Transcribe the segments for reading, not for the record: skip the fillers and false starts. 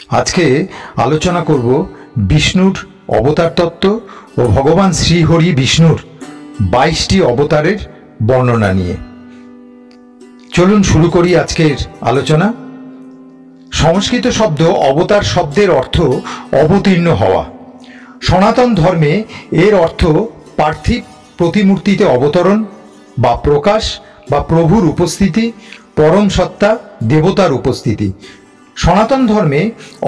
আজকে আলোচনা করব বিষ্ণুর অবতার তত্ত্ব ও ভগবান শ্রীহরি বিষ্ণুর 22টি অবতারের বর্ণনা নিয়ে। চলুন শুরু করি আজকের আলোচনা। সংস্কৃত শব্দ অবতার শব্দের অর্থ অবতীর্ণ হওয়া। সনাতন ধর্মে এর অর্থ পার্থিব প্রতিমূর্তিতে অবতরণ বা প্রকাশ বা প্রভুর উপস্থিতি, পরম সত্তা দেবতার উপস্থিতি। সনাতন ধর্মে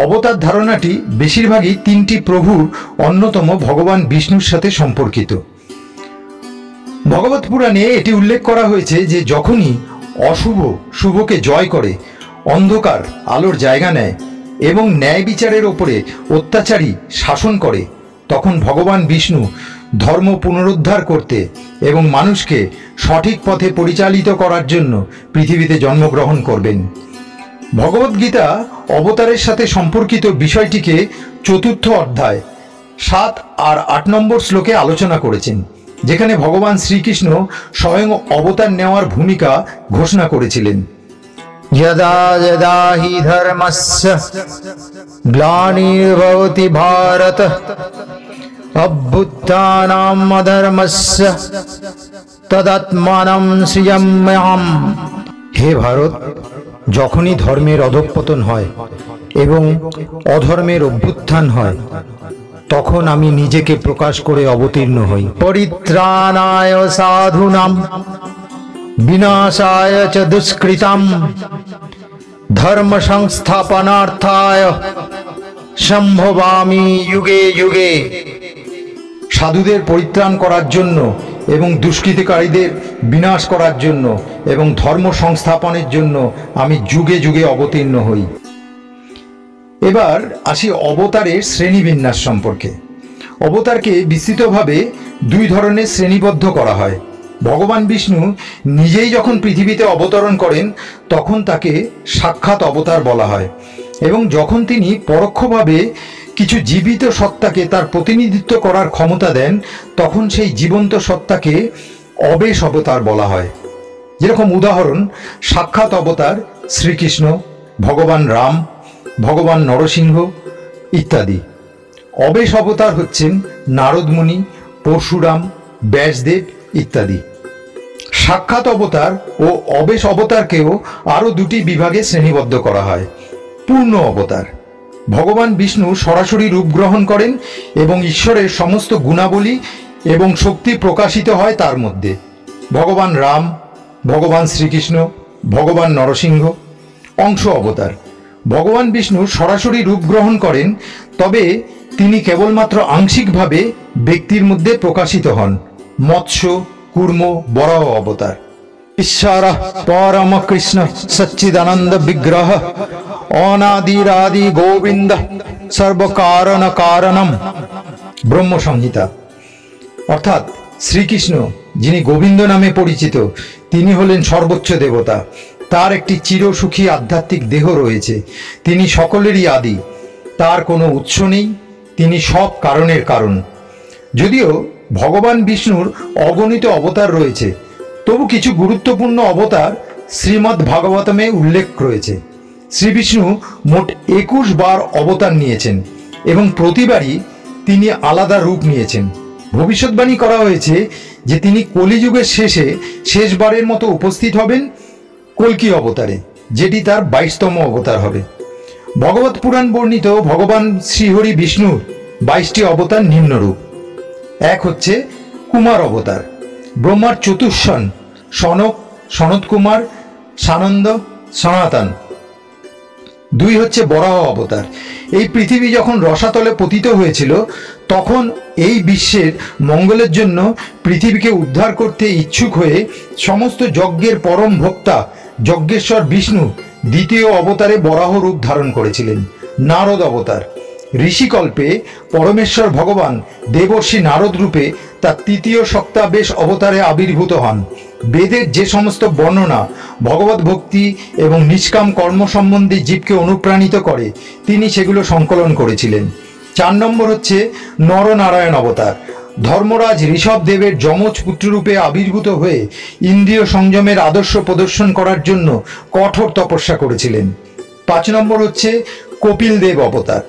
অবতার ধারণাটি বেশিরভাগই তিনটি প্রভুর অন্যতম ভগবান বিষ্ণুর সাথে সম্পর্কিত। ভগবত পুরাণে এটি উল্লেখ করা হয়েছে যে যখনই অশুভ শুভকে জয় করে, অন্ধকার আলোর জায়গা নেয় এবং ন্যায় বিচারের ওপরে অত্যাচারী শাসন করে, তখন ভগবান বিষ্ণু ধর্ম পুনরুদ্ধার করতে এবং মানুষকে সঠিক পথে পরিচালিত করার জন্য পৃথিবীতে জন্মগ্রহণ করবেন। ভগবদ্গীতা অবতারের সাথে সম্পর্কিত বিষয়টিকে চতুর্থ অধ্যায় 7 আর 8 নম্বর শ্লোকে আলোচনা করেছেন, যেখানে ভগবান শ্রীকৃষ্ণ স্বয়ং অবতার নেওয়ার ভূমিকা ঘোষণা করেছিলেন। यदा यदा हि धर्मस्य ग्लानिर्भवति भारत अभ्युत्थानम् अधर्मस्य तदात्मानं सृजाम्यहम्। হে ভারত, যখনই ধর্মের অধঃপতন হয় এবং অধর্মের অভ্যুত্থান হয়, তখন আমি নিজেকে প্রকাশ করে অবতীর্ণ হই। परित्राणाय साधूनां विनाशाय च दुष्कृतां धर्म संस्थापनार्थाय সম্ভবামি যুগে যুগে। সাধুদের পরিত্রাণ করার জন্য এবং দুষ্কৃতিকারীদের বিনাশ করার জন্য এবং ধর্ম সংস্থাপনের জন্য আমি যুগে যুগে অবতীর্ণ হই। এবার আসি অবতারের শ্রেণীবিন্যাস সম্পর্কে। অবতারকে বিস্তৃতভাবে দুই ধরনের শ্রেণীবদ্ধ করা হয়। ভগবান বিষ্ণু নিজেই যখন পৃথিবীতে অবতরণ করেন, তখন তাকে সাক্ষাৎ অবতার বলা হয়, এবং যখন তিনি পরোক্ষভাবে কিছু জীবিত সত্তাকে তার প্রতিনিধিত্ব করার ক্ষমতা দেন, তখন সেই জীবন্ত সত্তাকে অবেশ অবতার বলা হয়। যেরকম উদাহরণ, সাক্ষাৎ অবতার শ্রীকৃষ্ণ, ভগবান রাম, ভগবান নরসিংহ ইত্যাদি। অবেশ অবতার হচ্ছেন নারদ মুনি, পরশুরাম, ব্যাসদেব ইত্যাদি। সাক্ষাৎ অবতার ও অবেশ অবতারকেও আরও দুটি বিভাগে শ্রেণীবদ্ধ করা হয়। পূর্ণ অবতার, ভগবান বিষ্ণু সরাসরি রূপ গ্রহণ করেন এবং ঈশ্বরের সমস্ত গুণাবলী এবং শক্তি প্রকাশিত হয় তার মধ্যে। ভগবান রাম, ভগবান শ্রীকৃষ্ণ, ভগবান নরসিংহ। অংশ অবতার, ভগবান বিষ্ণু সরাসরি রূপ গ্রহণ করেন, তবে তিনি কেবলমাত্র আংশিকভাবে ব্যক্তির মধ্যে প্রকাশিত হন। মৎস্য, কূর্ম, বরাহ অবতার। ঈশ্বর পরম কৃষ্ণ সচ্চিদানন্দ বিগ্রহ অনাদিরাদি গোবিন্দ সর্বকারণ কারণম। ব্রহ্ম সংহিতা, অর্থাৎ শ্রীকৃষ্ণ যিনি গোবিন্দ নামে পরিচিত, তিনি হলেন সর্বোচ্চ দেবতা। তার একটি চিরসুখী আধ্যাত্মিক দেহ রয়েছে। তিনি সকলেরই আদি, তার কোনো উৎস নেই, তিনি সব কারণের কারণ। যদিও ভগবান বিষ্ণুর অগণিত অবতার রয়েছে, তবু কিছু গুরুত্বপূর্ণ অবতার শ্রীমদ্ ভাগবতমে উল্লেখ রয়েছে। শ্রী বিষ্ণু মোট 21 বার অবতার নিয়েছেন এবং প্রতিবারই তিনি আলাদা রূপ নিয়েছেন। ভবিষ্যৎবাণী করা হয়েছে যে তিনি কলিযুগের শেষে শেষবারের মতো উপস্থিত হবেন কল্কি অবতারে, যেটি তার 22তম অবতার হবে। ভগবত পুরাণ বর্ণিত ভগবান শ্রীহরি বিষ্ণুর 22টি অবতার নিম্নরূপ। এক হচ্ছে কুমার অবতার, ব্রহ্মার চতুষ্ষণ, সনক, সনত কুমার, সানন্দ, সনাতন। 2 হচ্ছে বরাহ অবতার। এই পৃথিবী যখন রসাতলে পতিত হয়েছিল, তখন এই বিশ্বের মঙ্গলের জন্য পৃথিবীকে উদ্ধার করতে ইচ্ছুক হয়ে সমস্ত যজ্ঞের পরম ভোক্তা যজ্ঞেশ্বর বিষ্ণু দ্বিতীয় অবতারে বরাহ রূপ ধারণ করেছিলেন। নারদ অবতার, ঋষিকল্পে পরমেশ্বর ভগবান দেবর্ষি নারদ রূপে তার তৃতীয় সপ্তাবেশ অবতারে আবির্ভূত হন। বেদের যে সমস্ত বর্ণনা ভগবত ভক্তি এবং নিষ্কাম কর্ম সম্বন্ধে জীবকে অনুপ্রাণিত করে, তিনি সেগুলো সংকলন করেছিলেন। 4 নম্বর হচ্ছে নরনারায়ণ অবতার। ধর্মরাজ ঋষভদেবের যমজ পুত্ররূপে আবির্ভূত হয়ে ইন্দ্রিয় সংযমের আদর্শ প্রদর্শন করার জন্য কঠোর তপস্যা করেছিলেন। 5 নম্বর হচ্ছে কপিল দেব অবতার।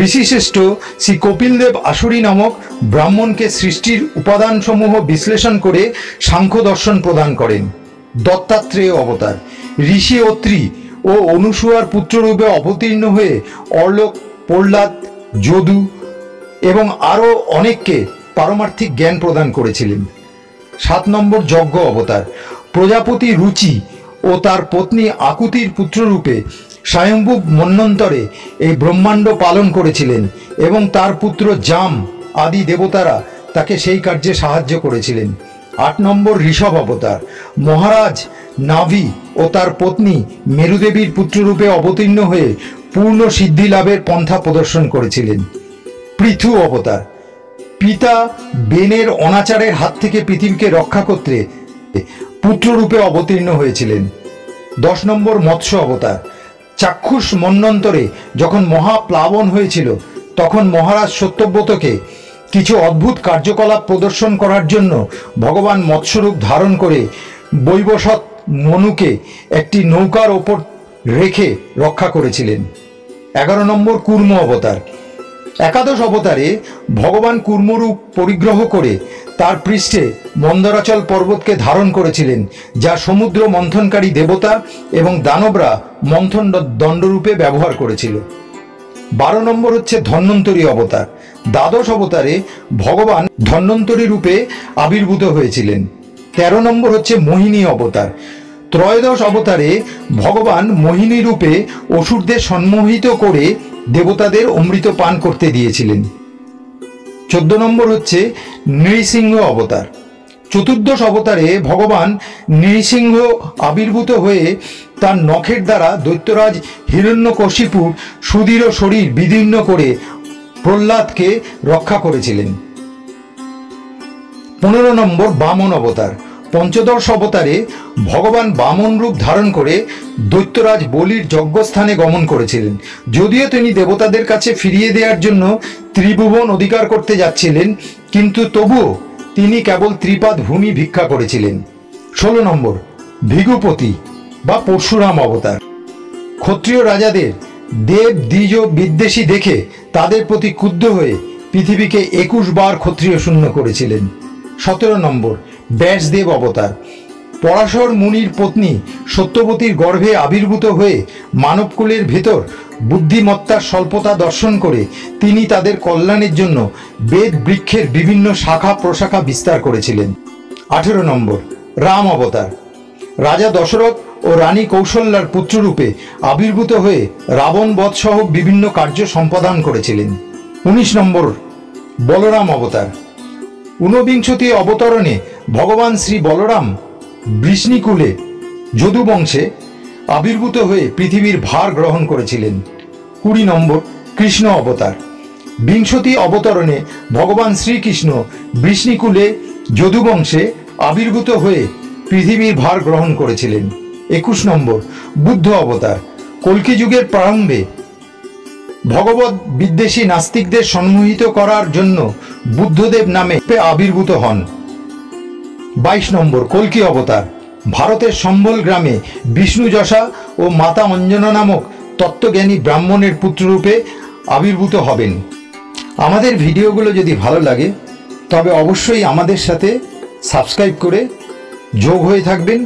ঋষিশ্রেষ্ঠ শ্রী কপিল দেব আসুরি নামক ব্রাহ্মণকে সৃষ্টির উপাদানসমূহ বিশ্লেষণ করে সাংখ্য দর্শন প্রদান করেন। দত্তাত্রেয় অবতার ঋষি অত্রি ও অনুসূয়ার পুত্ররূপে অবতীর্ণ হয়ে অর্লক, প্রহ্লাদ, যদু এবং আরও অনেককে পারমার্থিক জ্ঞান প্রদান করেছিলেন। 7 নম্বর যজ্ঞ অবতার প্রজাপতি রুচি ও তার পত্নী আকুতির পুত্ররূপে স্বয়ম্ভূ মন্বন্তরে এই ব্রহ্মাণ্ড পালন করেছিলেন এবং তার পুত্র জাম আদি দেবতারা তাকে সেই কার্যে সাহায্য করেছিলেন। 8 নম্বর ঋষভ অবতার মহারাজ নাভি ও তার পত্নী মেরুদেবীর পুত্ররূপে অবতীর্ণ হয়ে পূর্ণ সিদ্ধি লাভের পন্থা প্রদর্শন করেছিলেন। পৃথু অবতার পিতা বেনের অনাচারের হাত থেকে পৃথিবীকে রক্ষা করতে পুত্ররূপে অবতীর্ণ হয়েছিলেন। 10 নম্বর মৎস্য অবতার চাক্ষুষ মন্বন্তরে যখন মহাপ্লাবন হয়েছিল তখন মহারাজ সত্যব্রতকে কিছু অদ্ভুত কার্যকলাপ প্রদর্শন করার জন্য ভগবান মৎস্যরূপ ধারণ করে বৈবস্বত মনুকে একটি নৌকার ওপর রেখে রক্ষা করেছিলেন। 11 নম্বর কূর্ম অবতার একাদশ অবতারে ভগবান কূর্মরূপ পরিগ্রহ করে তার পৃষ্ঠে মন্দরাচল পর্বতকে ধারণ করেছিলেন, যা সমুদ্র মন্থনকারী দেবতা এবং দানবরা মন্থন দণ্ডরূপে ব্যবহার করেছিল। 12 নম্বর হচ্ছে ধন্বন্তরী অবতার। দ্বাদশ অবতারে ভগবান ধন্বন্তরী রূপে আবির্ভূত হয়েছিলেন। 13 নম্বর হচ্ছে মোহিনী অবতার। ত্রয়োদশ অবতারে ভগবান মোহিনী রূপে অসুরদের সম্মোহিত করে দেবতাদের অমৃত পান করতে দিয়েছিলেন। 14 নম্বর হচ্ছে নৃসিংহ অবতার। চতুর্দশ অবতারে ভগবান নৃসিংহ আবির্ভূত হয়ে তার নখের দ্বারা দৈত্যরাজ হিরণ্যকশিপুর সুদৃঢ় শরীর বিদীর্ণ করে প্রহ্লাদকে রক্ষা করেছিলেন। 15 নম্বর বামন অবতার। পঞ্চদশ অবতারে ভগবান বামন রূপ ধারণ করে দৈত্যরাজ বলির যজ্ঞস্থানে গমন করেছিলেন। যদিও তিনি দেবতাদের কাছে ফিরিয়ে দেওয়ার জন্য ত্রিভুবন অধিকার করতে যাচ্ছিলেন, কিন্তু তবুও তিনি কেবল ত্রিপাদ ভূমি ভিক্ষা করেছিলেন। 16 নম্বর ভৃগুপতি বা পরশুরাম অবতার। ক্ষত্রিয় রাজাদের দেব দ্বিজ বিদ্বেষী দেখে তাদের প্রতি ক্রুদ্ধ হয়ে পৃথিবীকে 21 বার ক্ষত্রিয় শূন্য করেছিলেন। 17 নম্বর ব্যাসদেব অবতার। পরাশর মুনির পত্নী সত্যবতীর গর্ভে আবির্ভূত হয়ে মানবকুলের ভেতর বুদ্ধিমত্তার স্বল্পতা দর্শন করে তিনি তাদের কল্যাণের জন্য বেদ বৃক্ষের বিভিন্ন শাখা প্রশাখা বিস্তার করেছিলেন। 18 নম্বর রাম অবতার। রাজা দশরথ ও রানী কৌশল্যার পুত্ররূপে আবির্ভূত হয়ে রাবণ বধসহ বিভিন্ন কার্য সম্পাদন করেছিলেন। 19 নম্বর বলরাম অবতার। 49 অবতরণে ভগবান শ্রী বলরাম বৃষ্ণিকুলে যদু বংশে আবির্ভূত হয়ে পৃথিবীর ভার গ্রহণ করেছিলেন। 20 নম্বর কৃষ্ণ অবতার। 20 অবতরণে ভগবান শ্রীকৃষ্ণ বৃষ্ণিকুলে যদু বংশে আবির্ভূত হয়ে পৃথিবীর ভার গ্রহণ করেছিলেন। 21 নম্বর বুদ্ধ অবতার। কল্কি যুগের প্রারম্ভে ভগবত বিদ্বেষী নাস্তিকদের সম্মোহিত করার জন্য বুদ্ধদেব নামে আবির্ভূত হন। 22 নম্বর কল্কি অবতার। ভারতের সম্বল গ্রামে বিষ্ণু যশা ও মাতা অঞ্জনা নামক তত্ত্বজ্ঞানী ব্রাহ্মণের পুত্ররূপে আবির্ভূত হবেন। আমাদের ভিডিওগুলো যদি ভালো লাগে তবে অবশ্যই আমাদের সাথে সাবস্ক্রাইব করে যোগ হয়ে থাকবেন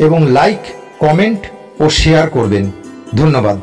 এবং লাইক, কমেন্ট ও শেয়ার করবেন। ধন্যবাদ।